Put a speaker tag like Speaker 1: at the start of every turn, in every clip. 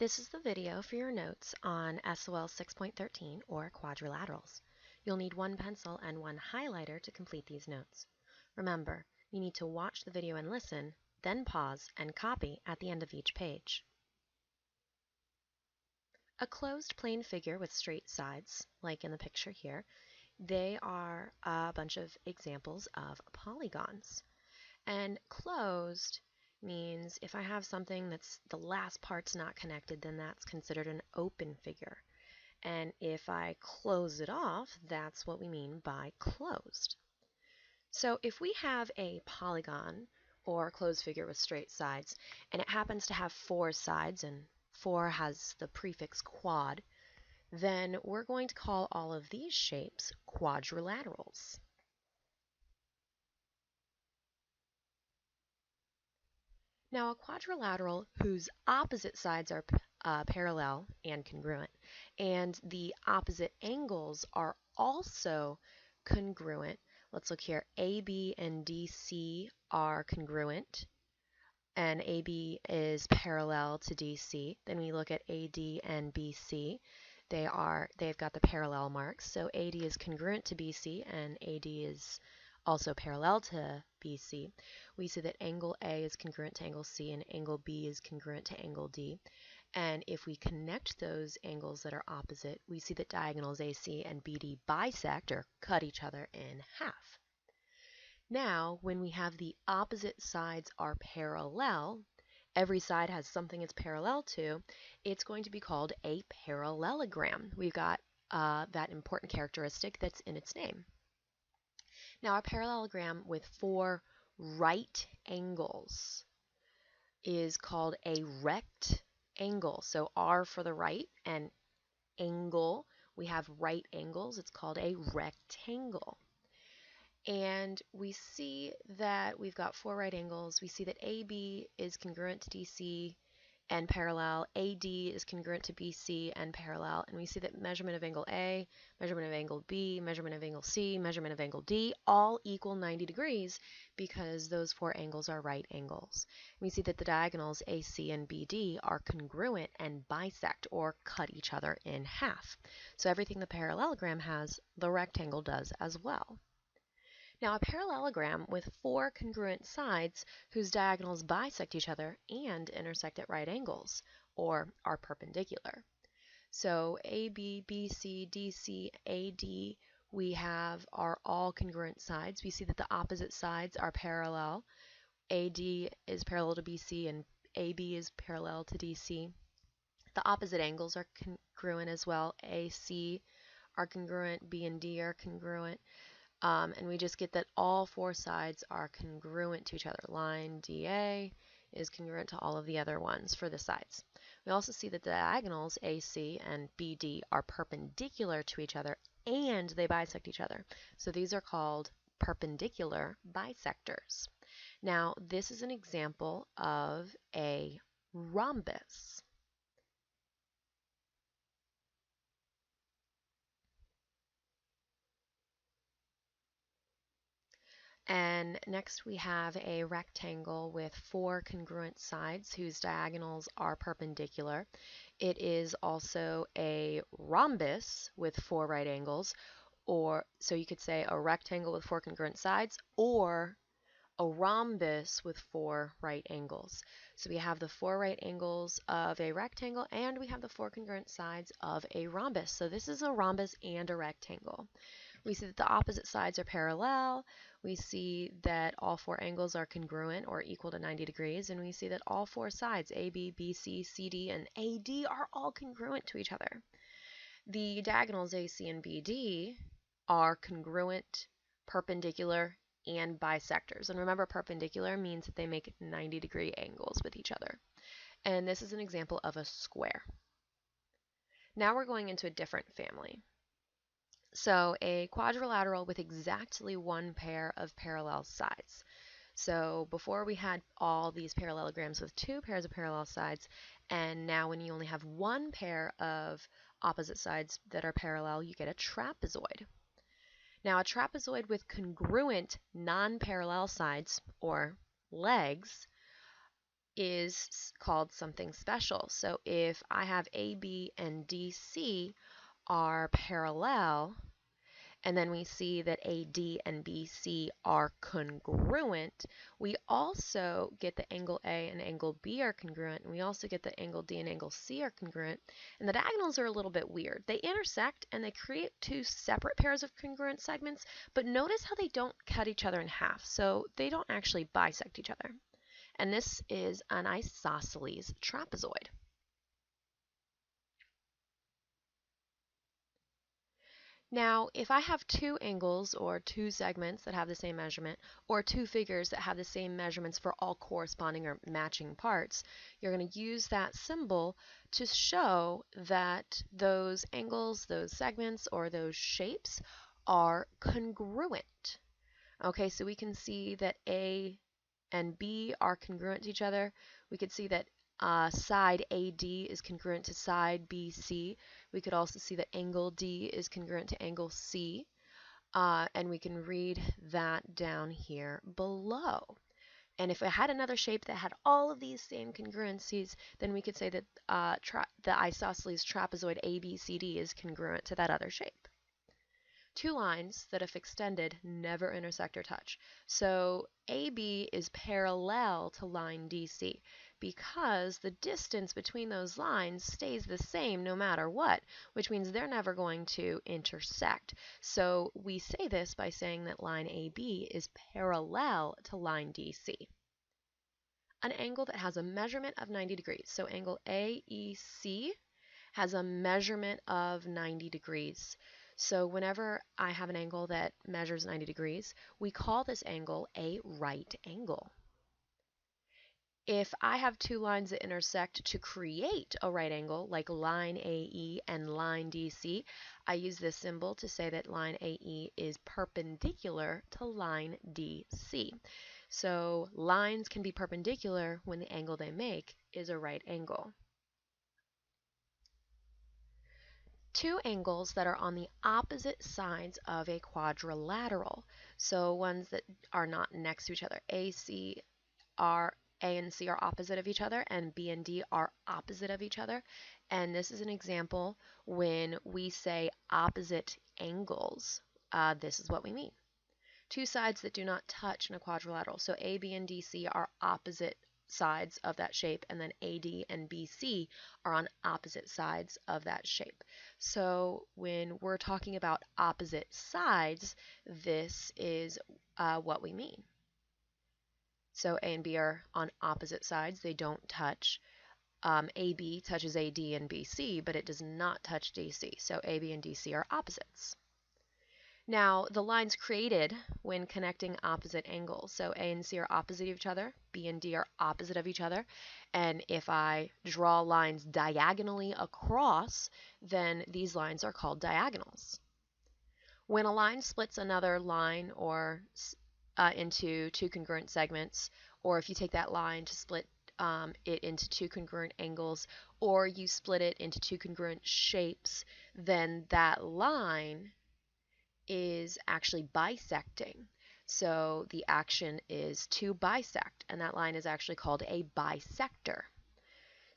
Speaker 1: This is the video for your notes on SOL 6.13 or quadrilaterals. You'll need one pencil and one highlighter to complete these notes. Remember, you need to watch the video and listen, then pause and copy at the end of each page. A closed plane figure with straight sides, like in the picture here, they are a bunch of examples of polygons. And closed means if I have something that's the last part's not connected, then that's considered an open figure. And if I close it off, that's what we mean by closed. So if we have a polygon or a closed figure with straight sides, and it happens to have 4 sides, and 4 has the prefix quad, then we're going to call all of these shapes quadrilaterals. Now, a quadrilateral whose opposite sides are parallel and congruent, and the opposite angles are also congruent. Let's look here. AB and DC are congruent, and AB is parallel to DC. Then we look at AD and BC. They've got the parallel marks. So AD is congruent to BC, and AD is also parallel to BC. We see that angle A is congruent to angle C and angle B is congruent to angle D. And if we connect those angles that are opposite, we see that diagonals AC and BD bisect or cut each other in half. Now, when we have the opposite sides are parallel, every side has something it's parallel to, it's going to be called a parallelogram. We've got that important characteristic that's in its name. Now, a parallelogram with 4 right angles is called a rectangle. So R for the right and angle, we have right angles. It's called a rectangle. And we see that we've got 4 right angles. We see that AB is congruent to DC and parallel. AD is congruent to BC and parallel. And we see that measurement of angle A, measurement of angle B, measurement of angle C, measurement of angle D all equal 90 degrees because those 4 angles are right angles. We see that the diagonals AC and BD are congruent and bisect or cut each other in half. So everything the parallelogram has, the rectangle does as well. Now, a parallelogram with 4 congruent sides whose diagonals bisect each other and intersect at right angles, or are perpendicular. So AB, BC, DC, AD we have are all congruent sides. We see that the opposite sides are parallel. AD is parallel to BC and AB is parallel to DC. The opposite angles are congruent as well. AC are congruent, B and D are congruent. And we just get that all 4 sides are congruent to each other. Line DA is congruent to all of the other ones for the sides. We also see that the diagonals AC and BD are perpendicular to each other and they bisect each other. So these are called perpendicular bisectors. Now, this is an example of a rhombus. And next we have a rectangle with 4 congruent sides whose diagonals are perpendicular. It is also a rhombus with 4 right angles, or so you could say a rectangle with 4 congruent sides or a rhombus with 4 right angles. So we have the 4 right angles of a rectangle and we have the 4 congruent sides of a rhombus. So this is a rhombus and a rectangle. We see that the opposite sides are parallel. We see that all 4 angles are congruent or equal to 90 degrees. And we see that all 4 sides, AB, BC, CD, and AD, are all congruent to each other. The diagonals AC and BD are congruent, perpendicular, and bisectors. And remember, perpendicular means that they make 90-degree angles with each other. And this is an example of a square. Now we're going into a different family. So a quadrilateral with exactly 1 pair of parallel sides. So before we had all these parallelograms with 2 pairs of parallel sides, and now when you only have 1 pair of opposite sides that are parallel, you get a trapezoid. Now a trapezoid with congruent non-parallel sides, or legs, is called something special. So if I have AB and DC are parallel, and then we see that AD and BC are congruent, we also get the angle A and angle B are congruent, and we also get the angle D and angle C are congruent. And the diagonals are a little bit weird. They intersect and they create two separate pairs of congruent segments, but notice how they don't cut each other in half, so they don't actually bisect each other. And this is an isosceles trapezoid. Now, if I have two angles or two segments that have the same measurement, or two figures that have the same measurements for all corresponding or matching parts, you're going to use that symbol to show that those angles, those segments, or those shapes are congruent. Okay, so we can see that A and B are congruent to each other. We could see that side AD is congruent to side BC. We could also see that angle D is congruent to angle C. And we can read that down here below. And if I had another shape that had all of these same congruencies, then we could say that the isosceles trapezoid ABCD is congruent to that other shape. Two lines that if extended never intersect or touch. So AB is parallel to line DC because the distance between those lines stays the same no matter what, which means they're never going to intersect. So we say this by saying that line AB is parallel to line DC. An angle that has a measurement of 90 degrees. So angle AEC has a measurement of 90 degrees. So whenever I have an angle that measures 90 degrees, we call this angle a right angle. If I have two lines that intersect to create a right angle, like line AE and line DC, I use this symbol to say that line AE is perpendicular to line DC. So lines can be perpendicular when the angle they make is a right angle. Two angles that are on the opposite sides of a quadrilateral. So ones that are not next to each other. A and C are opposite of each other, and B and D are opposite of each other. And this is an example when we say opposite angles. This is what we mean. Two sides that do not touch in a quadrilateral. So A, B, and DC are opposite sides of that shape, and then AD and BC are on opposite sides of that shape. So when we're talking about opposite sides, this is what we mean. So A and B are on opposite sides. They don't touch. AB touches AD and BC, but it does not touch DC. So AB and DC are opposites. Now, the lines created when connecting opposite angles. So A and C are opposite of each other, B and D are opposite of each other, and if I draw lines diagonally across, then these lines are called diagonals. When a line splits another line or into two congruent segments, or if you take that line to split it into two congruent angles, or you split it into two congruent shapes, then that line is actually bisecting. So the action is to bisect, and that line is actually called a bisector.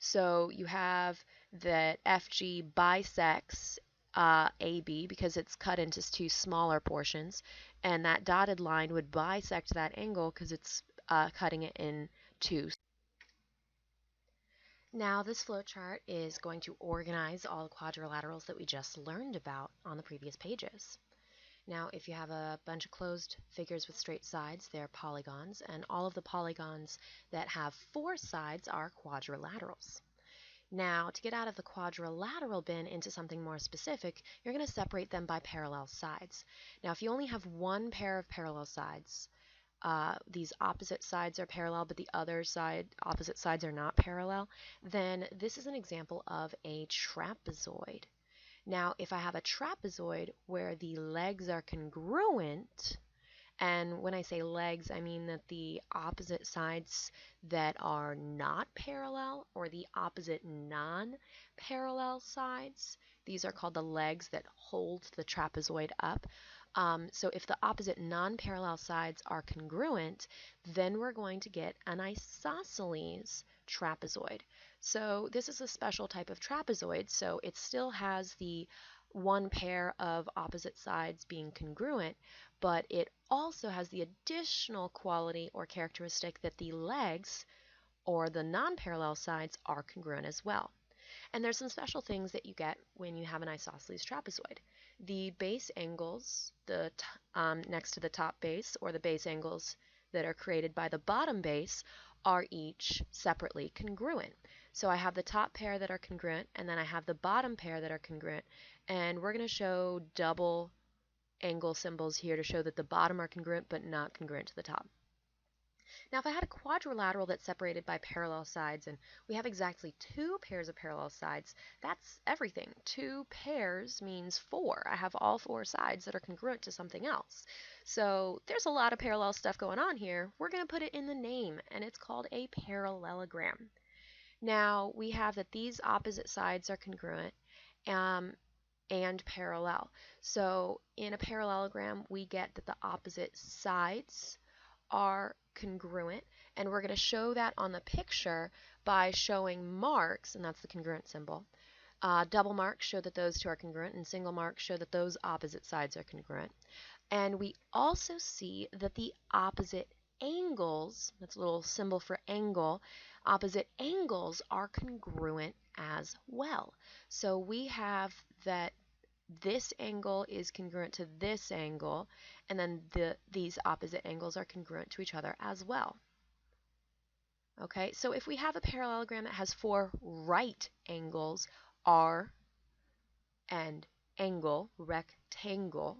Speaker 1: So you have that FG bisects AB because it's cut into two smaller portions, and that dotted line would bisect that angle because it's cutting it in two. Now this flowchart is going to organize all the quadrilaterals that we just learned about on the previous pages. Now, if you have a bunch of closed figures with straight sides, they're polygons, and all of the polygons that have four sides are quadrilaterals. Now, to get out of the quadrilateral bin into something more specific, you're going to separate them by parallel sides. Now, if you only have one pair of parallel sides, these opposite sides are parallel, but the other opposite sides are not parallel, then this is an example of a trapezoid. Now, if I have a trapezoid where the legs are congruent, and when I say legs, I mean that the opposite sides that are not parallel or the opposite non-parallel sides, these are called the legs that hold the trapezoid up. So if the opposite non-parallel sides are congruent, then we're going to get an isosceles trapezoid. So this is a special type of trapezoid, so it still has the one pair of opposite sides being congruent, but it also has the additional quality or characteristic that the legs or the non-parallel sides are congruent as well. And there's some special things that you get when you have an isosceles trapezoid. The base angles, next to the top base, or the base angles that are created by the bottom base, are each separately congruent. So I have the top pair that are congruent, and then I have the bottom pair that are congruent, and we're going to show double angle symbols here to show that the bottom are congruent but not congruent to the top. Now, if I had a quadrilateral that's separated by parallel sides, and we have exactly two pairs of parallel sides, that's everything. Two pairs means four. I have all four sides that are congruent to something else. So there's a lot of parallel stuff going on here. We're going to put it in the name, and it's called a parallelogram. Now, we have that these opposite sides are congruent and parallel. So in a parallelogram, we get that the opposite sides are congruent, and we're going to show that on the picture by showing marks, and that's the congruent symbol. Double marks show that those two are congruent, and single marks show that those opposite sides are congruent. And we also see that the opposite angles, that's a little symbol for angle, opposite angles are congruent as well. So we have that this angle is congruent to this angle, and then these opposite angles are congruent to each other as well. Okay, so if we have a parallelogram that has four right angles, R and angle, rectangle,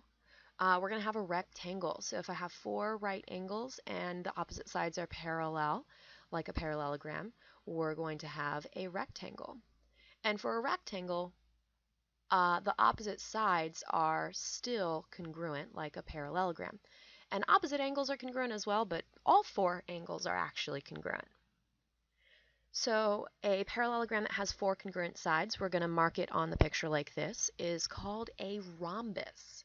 Speaker 1: we're going to have a rectangle. So if I have four right angles and the opposite sides are parallel, like a parallelogram, we're going to have a rectangle. And for a rectangle, the opposite sides are still congruent, like a parallelogram. And opposite angles are congruent as well, but all four angles are actually congruent. So a parallelogram that has four congruent sides, we're going to mark it on the picture like this, is called a rhombus.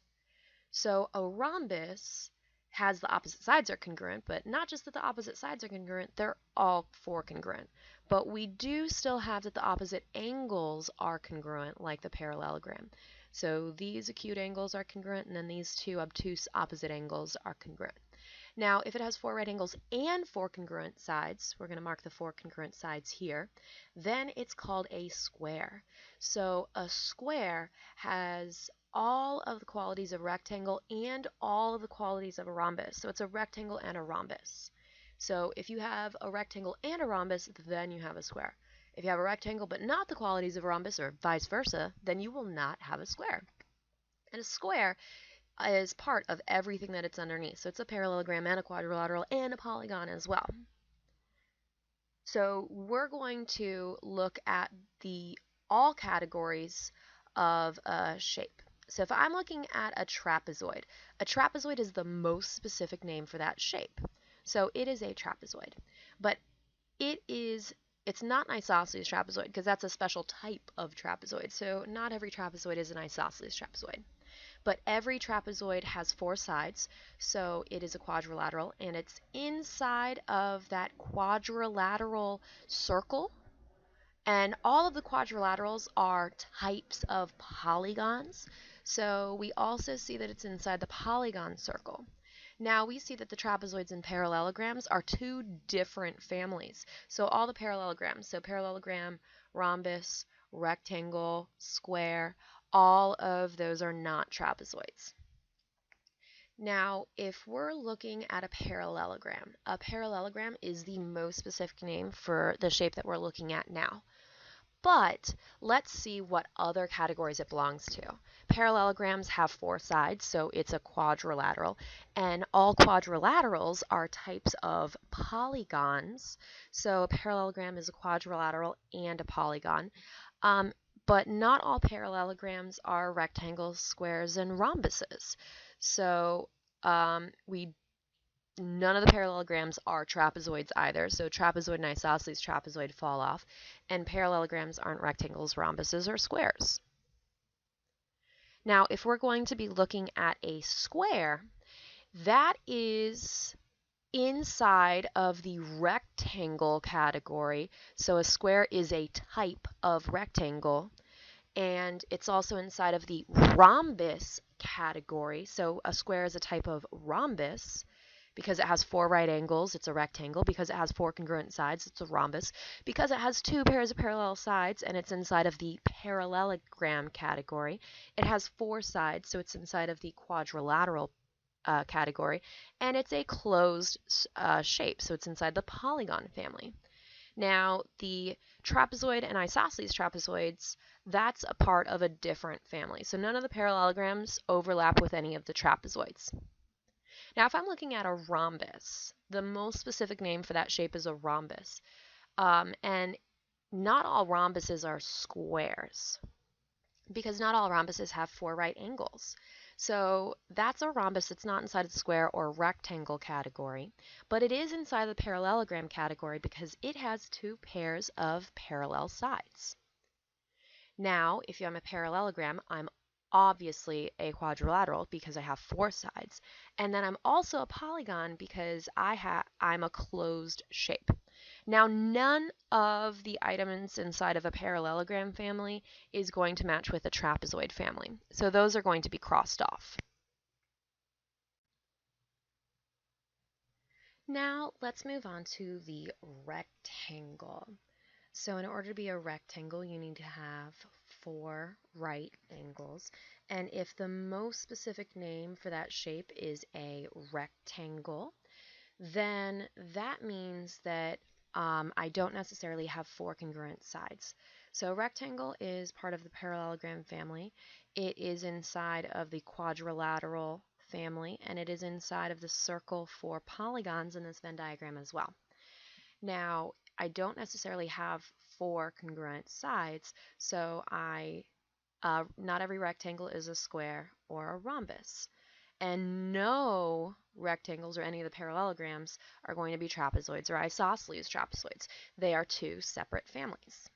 Speaker 1: So a rhombus has the opposite sides are congruent, but not just that the opposite sides are congruent, they're all four congruent. But we do still have that the opposite angles are congruent, like the parallelogram. So these acute angles are congruent, and then these two obtuse opposite angles are congruent. Now, if it has four right angles and four congruent sides, we're going to mark the four congruent sides here, then it's called a square. So a square has all of the qualities of a rectangle and all of the qualities of a rhombus. So it's a rectangle and a rhombus. So if you have a rectangle and a rhombus, then you have a square. If you have a rectangle but not the qualities of a rhombus, or vice versa, then you will not have a square. And a square is part of everything that it's underneath. So it's a parallelogram and a quadrilateral and a polygon as well. So we're going to look at all categories of a shape. So if I'm looking at a trapezoid is the most specific name for that shape. So it is a trapezoid. But it's not an isosceles trapezoid because that's a special type of trapezoid. So not every trapezoid is an isosceles trapezoid. But every trapezoid has four sides, so it is a quadrilateral, and it's inside of that quadrilateral circle. And all of the quadrilaterals are types of polygons, so we also see that it's inside the polygon circle. Now we see that the trapezoids and parallelograms are two different families. So all the parallelograms, so parallelogram, rhombus, rectangle, square, all of those are not trapezoids. Now, if we're looking at a parallelogram is the most specific name for the shape that we're looking at now. But let's see what other categories it belongs to. Parallelograms have four sides, so it's a quadrilateral. And all quadrilaterals are types of polygons. So a parallelogram is a quadrilateral and a polygon. But not all parallelograms are rectangles, squares, and rhombuses. So none of the parallelograms are trapezoids either. So trapezoid and isosceles trapezoid fall off. And parallelograms aren't rectangles, rhombuses, or squares. Now, if we're going to be looking at a square, that is inside of the rectangle category. So a square is a type of rectangle, and it's also inside of the rhombus category. So a square is a type of rhombus. Because it has 4 right angles, it's a rectangle. Because it has 4 congruent sides, it's a rhombus. Because it has 2 pairs of parallel sides, and it's inside of the parallelogram category, it has 4 sides, so it's inside of the quadrilateral category, and it's a closed shape, so it's inside the polygon family. Now, the trapezoid and isosceles trapezoids, that's a part of a different family. So none of the parallelograms overlap with any of the trapezoids. Now, if I'm looking at a rhombus, the most specific name for that shape is a rhombus. And not all rhombuses are squares, because not all rhombuses have 4 right angles. So that's a rhombus. It's not inside of the square or rectangle category, but it is inside the parallelogram category because it has 2 pairs of parallel sides. Now, if I'm a parallelogram, I'm obviously a quadrilateral because I have 4 sides. And then I'm also a polygon because I'm a closed shape. Now, none of the items inside of a parallelogram family is going to match with a trapezoid family. So those are going to be crossed off. Now, let's move on to the rectangle. So in order to be a rectangle, you need to have 4 right angles. And if the most specific name for that shape is a rectangle, then that means that I don't necessarily have 4 congruent sides. So a rectangle is part of the parallelogram family. It is inside of the quadrilateral family, and it is inside of the circle for polygons in this Venn diagram as well. Now, I don't necessarily have 4 congruent sides, so not every rectangle is a square or a rhombus. And no rectangles or any of the parallelograms are going to be trapezoids or isosceles trapezoids. They are 2 separate families.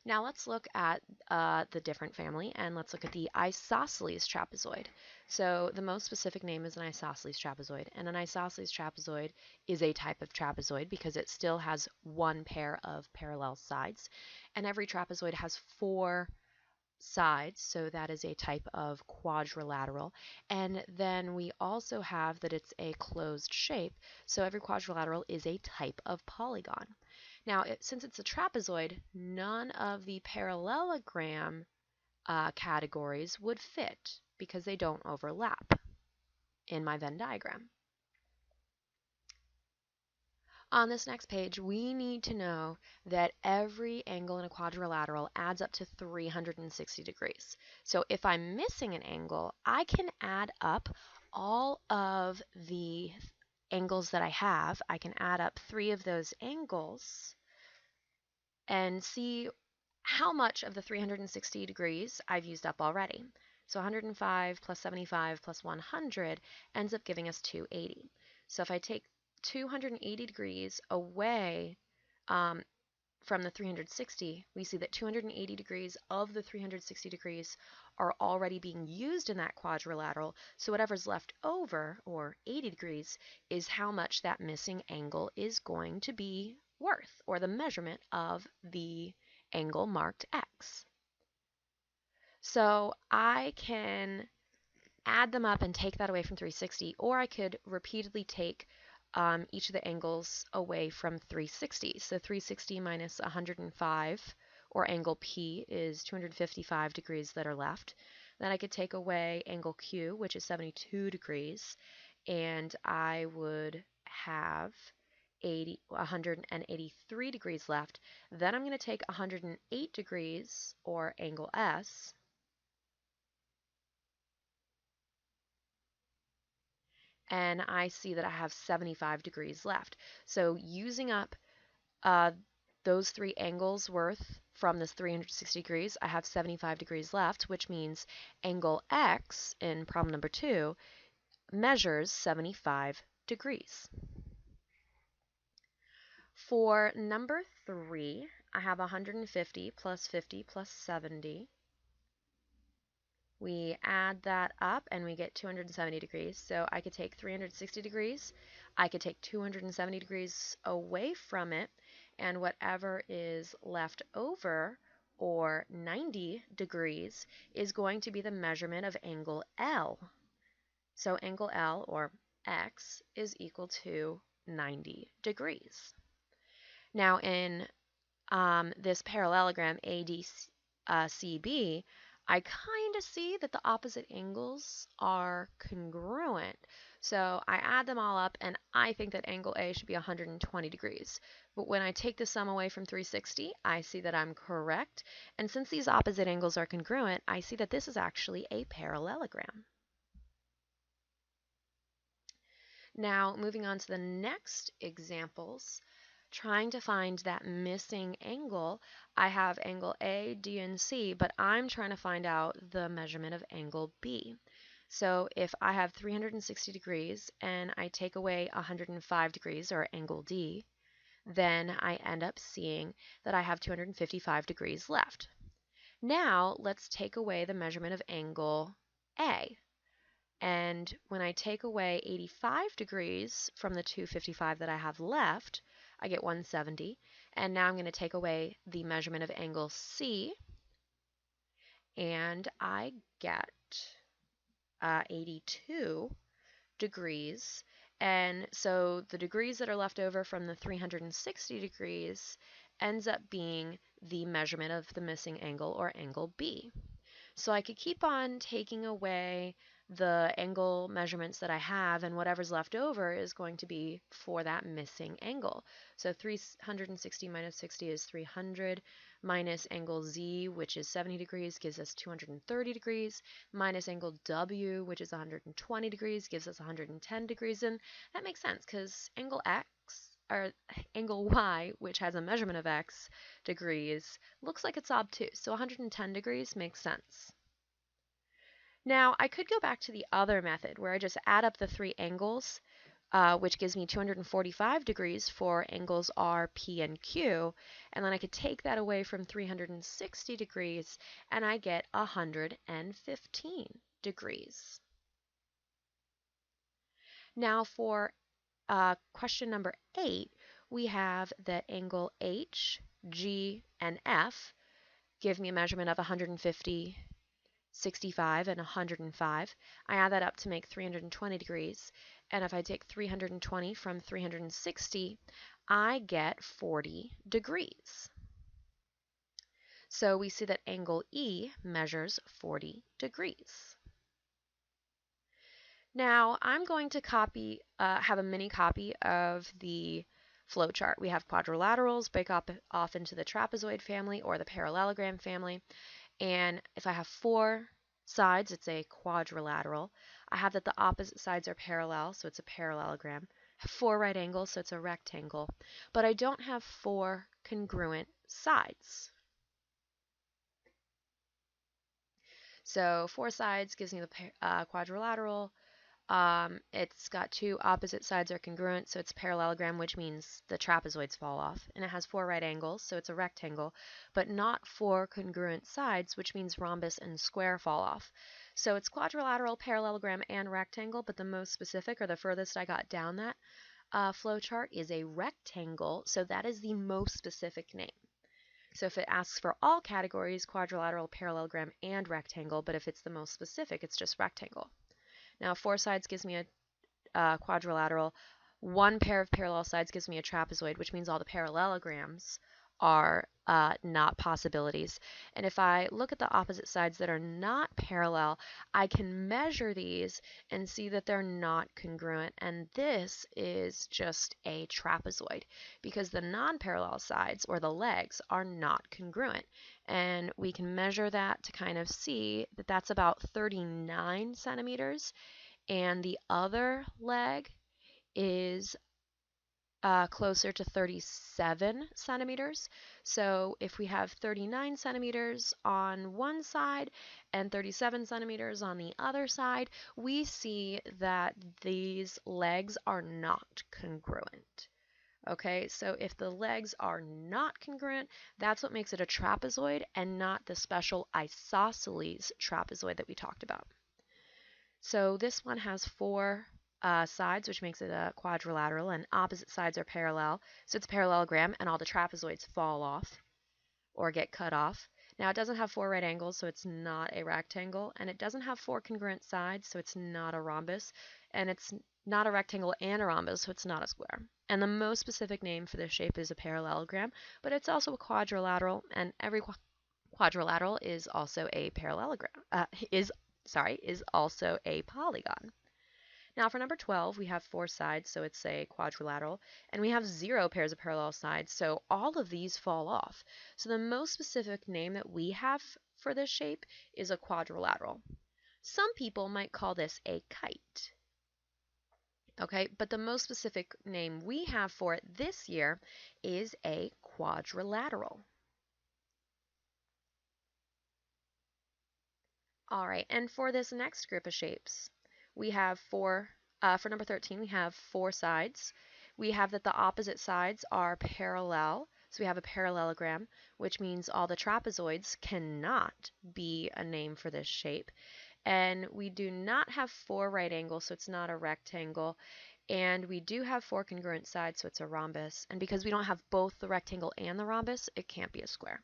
Speaker 1: Now let's look at the different family, and let's look at the isosceles trapezoid. So the most specific name is an isosceles trapezoid, and an isosceles trapezoid is a type of trapezoid because it still has 1 pair of parallel sides, and every trapezoid has 4 sides, so that is a type of quadrilateral. And then we also have that it's a closed shape, so every quadrilateral is a type of polygon. Now, since it's a trapezoid, none of the parallelogram categories would fit because they don't overlap in my Venn diagram. On this next page, we need to know that every angle in a quadrilateral adds up to 360 degrees. So if I'm missing an angle, I can add up all of the angles that I have. I can add up 3 of those angles and see how much of the 360 degrees I've used up already. So 105 plus 75 plus 100 ends up giving us 280. So if I take 280 degrees away from the 360, we see that 280 degrees of the 360 degrees are already being used in that quadrilateral, so whatever's left over, or 80 degrees, is how much that missing angle is going to be worth, or the measurement of the angle marked X. So I can add them up and take that away from 360, or I could repeatedly take each of the angles away from 360. So 360 minus 105, or angle P, is 255 degrees that are left. Then I could take away angle Q, which is 72 degrees, and I would have 183 degrees left. Then I'm going to take 108 degrees, or angle S, and I see that I have 75 degrees left. So using up those 3 angles worth from this 360 degrees, I have 75 degrees left, which means angle X in problem number 2 measures 75 degrees. For number 3, I have 150 plus 50 plus 70. We add that up and we get 270 degrees. So I could take 360 degrees, I could take 270 degrees away from it, and whatever is left over, or 90 degrees, is going to be the measurement of angle L. So angle L, or x, is equal to 90 degrees. Now in this parallelogram ADCB, I kind of see that the opposite angles are congruent. So I add them all up, and I think that angle A should be 120 degrees. But when I take the sum away from 360, I see that I'm correct. And since these opposite angles are congruent, I see that this is actually a parallelogram. Now, moving on to the next examples, trying to find that missing angle, I have angle A, D, and C, but I'm trying to find out the measurement of angle B. So if I have 360 degrees and I take away 105 degrees, or angle D, then I end up seeing that I have 255 degrees left. Now, let's take away the measurement of angle A. And when I take away 85 degrees from the 255 that I have left, I get 170. And now I'm going to take away the measurement of angle C, and I get 82 degrees. And so the degrees that are left over from the 360 degrees ends up being the measurement of the missing angle, or angle B. So I could keep on taking away the angle measurements that I have, and whatever's left over is going to be for that missing angle. So 360 minus 60 is 300, minus angle Z, which is 70 degrees, gives us 230 degrees, minus angle W, which is 120 degrees, gives us 110 degrees, and that makes sense because angle X, or angle Y, which has a measurement of X degrees, looks like it's obtuse, so 110 degrees makes sense. Now, I could go back to the other method where I just add up the three angles, which gives me 245 degrees for angles R, P, and Q, and then I could take that away from 360 degrees, and I get 115 degrees. Now, for question number 8, we have that angle H, G, and F give me a measurement of 150, 65, and 105. I add that up to make 320 degrees, and if I take 320 from 360, I get 40 degrees. So we see that angle E measures 40 degrees. Now I'm going to have a mini copy of the flowchart. We have quadrilaterals break off into the trapezoid family or the parallelogram family. And if I have 4 sides, it's a quadrilateral. I have that the opposite sides are parallel, so it's a parallelogram. I have 4 right angles, so it's a rectangle. But I don't have 4 congruent sides. So 4 sides gives me the quadrilateral. It's got 2 opposite sides are congruent, so it's a parallelogram, which means the trapezoids fall off. And it has 4 right angles, so it's a rectangle, but not 4 congruent sides, which means rhombus and square fall off. So it's quadrilateral, parallelogram, and rectangle, but the most specific, or the furthest I got down that flowchart, is a rectangle, so that is the most specific name. So if it asks for all categories, quadrilateral, parallelogram, and rectangle, but if it's the most specific, it's just rectangle. Now 4 sides gives me a quadrilateral. 1 pair of parallel sides gives me a trapezoid, which means all the parallelograms are not possibilities. And if I look at the opposite sides that are not parallel, I can measure these and see that they're not congruent. And this is just a trapezoid because the non-parallel sides, or the legs, are not congruent. And we can measure that to kind of see that that's about 39 centimeters, and the other leg is closer to 37 centimeters. So if we have 39 centimeters on one side and 37 centimeters on the other side, we see that these legs are not congruent. Okay, so if the legs are not congruent, that's what makes it a trapezoid and not the special isosceles trapezoid that we talked about. So this one has 4 sides, which makes it a quadrilateral, and opposite sides are parallel, so it's a parallelogram, and all the trapezoids fall off or get cut off. Now it doesn't have 4 right angles, so it's not a rectangle, and it doesn't have 4 congruent sides, so it's not a rhombus, and it's not a rectangle and a rhombus, so it's not a square. And the most specific name for this shape is a parallelogram, but it's also a quadrilateral, and every quadrilateral is also a parallelogram. Is also a polygon. Now for number 12, we have 4 sides, so it's a quadrilateral, and we have 0 pairs of parallel sides, so all of these fall off. So the most specific name that we have for this shape is a quadrilateral. Some people might call this a kite. Okay, but the most specific name we have for it this year is a quadrilateral. All right, and for this next group of shapes, we have for number 13, we have 4 sides. We have that the opposite sides are parallel, so we have a parallelogram, which means all the trapezoids cannot be a name for this shape. And we do not have 4 right angles, so it's not a rectangle. And we do have 4 congruent sides, so it's a rhombus. And because we don't have both the rectangle and the rhombus, it can't be a square.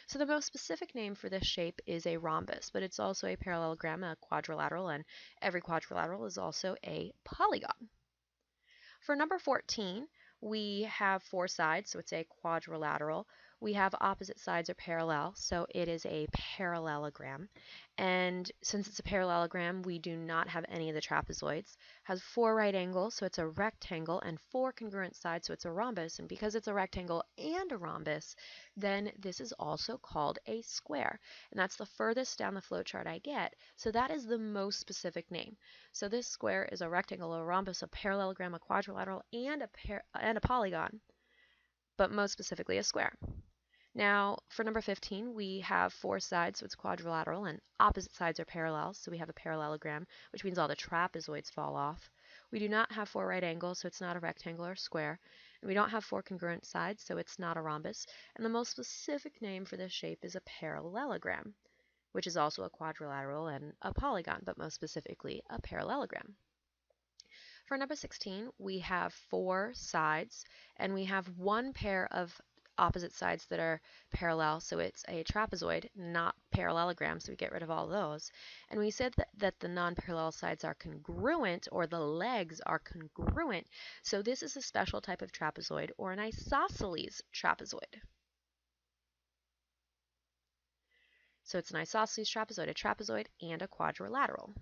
Speaker 1: So the most specific name for this shape is a rhombus, but it's also a parallelogram, a quadrilateral, and every quadrilateral is also a polygon. For number 14, we have 4 sides, so it's a quadrilateral. We have opposite sides are parallel, so it is a parallelogram. And since it's a parallelogram, we do not have any of the trapezoids. It has 4 right angles, so it's a rectangle, and 4 congruent sides, so it's a rhombus. And because it's a rectangle and a rhombus, then this is also called a square. And that's the furthest down the flowchart I get, so that is the most specific name. So this square is a rectangle, a rhombus, a parallelogram, a quadrilateral, and a polygon, but most specifically a square. Now, for number 15, we have 4 sides, so it's quadrilateral, and opposite sides are parallel, so we have a parallelogram, which means all the trapezoids fall off. We do not have 4 right angles, so it's not a rectangle or square. And we don't have 4 congruent sides, so it's not a rhombus. And the most specific name for this shape is a parallelogram, which is also a quadrilateral and a polygon, but most specifically a parallelogram. For number 16, we have 4 sides, and we have 1 pair of opposite sides that are parallel, so it's a trapezoid, not parallelogram, so we get rid of all those. And we said that the non-parallel sides are congruent, or the legs are congruent, so this is a special type of trapezoid, or an isosceles trapezoid. So it's an isosceles trapezoid, a trapezoid, and a quadrilateral.